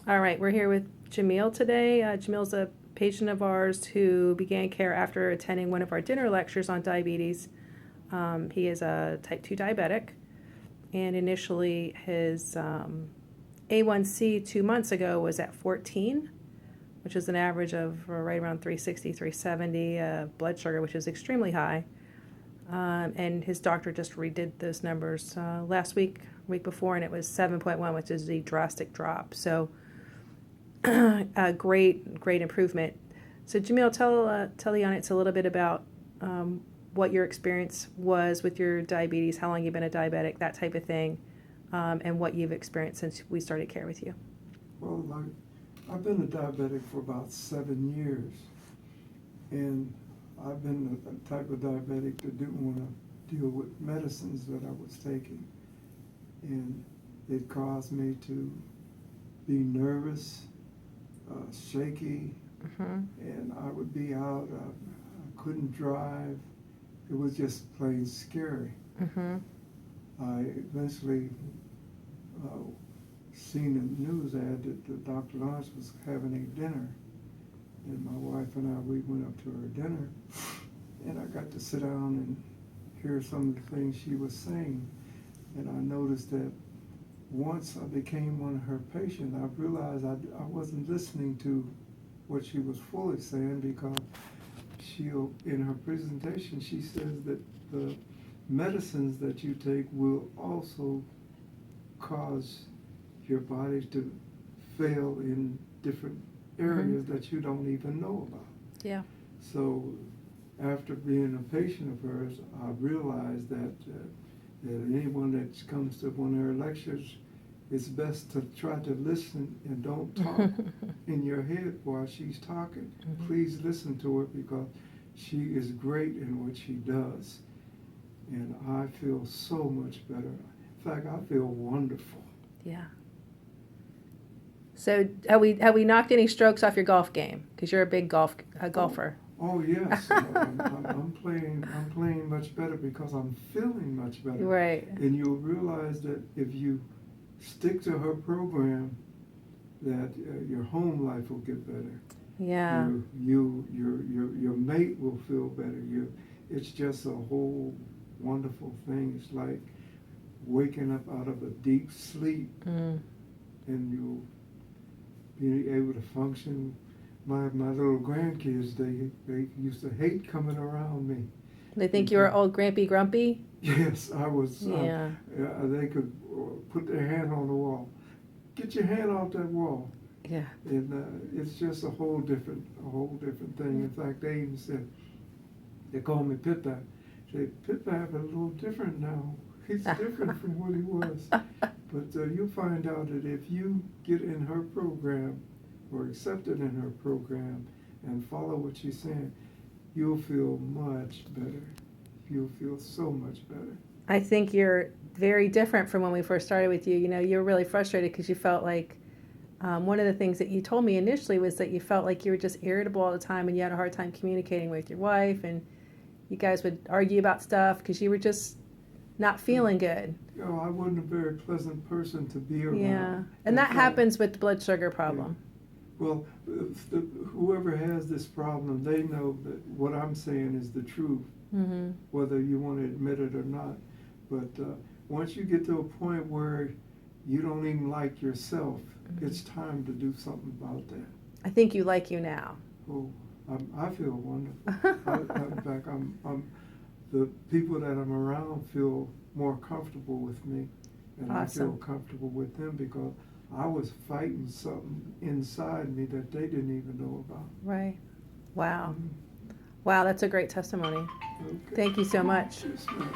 All right, we're here with Jamil today. Jamil's a patient of ours who began care after attending one of our dinner lectures on diabetes. He is a type 2 diabetic, and initially his A1C 2 months ago was at 14, which is an average of right around 360, 370, blood sugar, which is extremely high. And his doctor just redid those numbers last week before, and it was 7.1, which is a drastic drop. So a great improvement. So Jamil, tell the audience a little bit about what your experience was with your diabetes, how long you've been a diabetic, that type of thing, and what you've experienced since we started care with you. Well, I've been a diabetic for about 7 years, and I've been the type of diabetic that didn't want to deal with medicines that I was taking, and it caused me to be nervous, shaky, and I would be out, I couldn't drive. It was just plain scary. I eventually seen a news ad that Dr. Lawrence was having a dinner, and my wife and I, we went up to her dinner, and I got to sit down and hear some of the things she was saying, and I noticed that once I became one of her patients, I realized I wasn't listening to what she was fully saying, because in her presentation, she says that the medicines that you take will also cause your body to fail in different areas that you don't even know about. Yeah. So after being a patient of hers, I realized that anyone that comes to one of her lectures, it's best to try to listen and don't talk in your head while she's talking. Please listen to her, because she is great in what she does. And I feel so much better. In fact, I feel wonderful. Yeah. So have we knocked any strokes off your golf game? Because you're a big golfer. Oh yes, I'm playing much better because I'm feeling much better. Right. And you'll realize that if you stick to her program, that your home life will get better. Yeah. Your mate will feel better. It's just a whole wonderful thing. It's like waking up out of a deep sleep, and you'll be able to function. My little grandkids, they used to hate coming around me. They think you were old Grampy Grumpy? Yes, I was. Yeah. They could put their hand on the wall. Get your hand off that wall. Yeah. And it's just a whole different thing. In fact, they even said, they called me Pip-Pap. They said, Pip-Pap is a little different now. He's different from what he was. But you'll find out that if you get in her program, or accepted in her program, and follow what she's saying, you'll feel much better. You'll feel so much better. I think you're very different from when we first started with you. You know, you were really frustrated because you felt like one of the things that you told me initially was that you felt like you were just irritable all the time, and you had a hard time communicating with your wife, and you guys would argue about stuff because you were just not feeling good. You know, I wasn't a very pleasant person to be around. Yeah, and that happens with the blood sugar problem. Yeah. Well, whoever has this problem, they know that what I'm saying is the truth, whether you want to admit it or not. But once you get to a point where you don't even like yourself, it's time to do something about that. I think you like you now. Oh, I feel wonderful. In fact, the people that I'm around feel more comfortable with me, and Awesome. I feel comfortable with them because I was fighting something inside me that they didn't even know about. Right. Wow. Wow, that's a great testimony. Okay. Thank you so much. Yes, ma'am.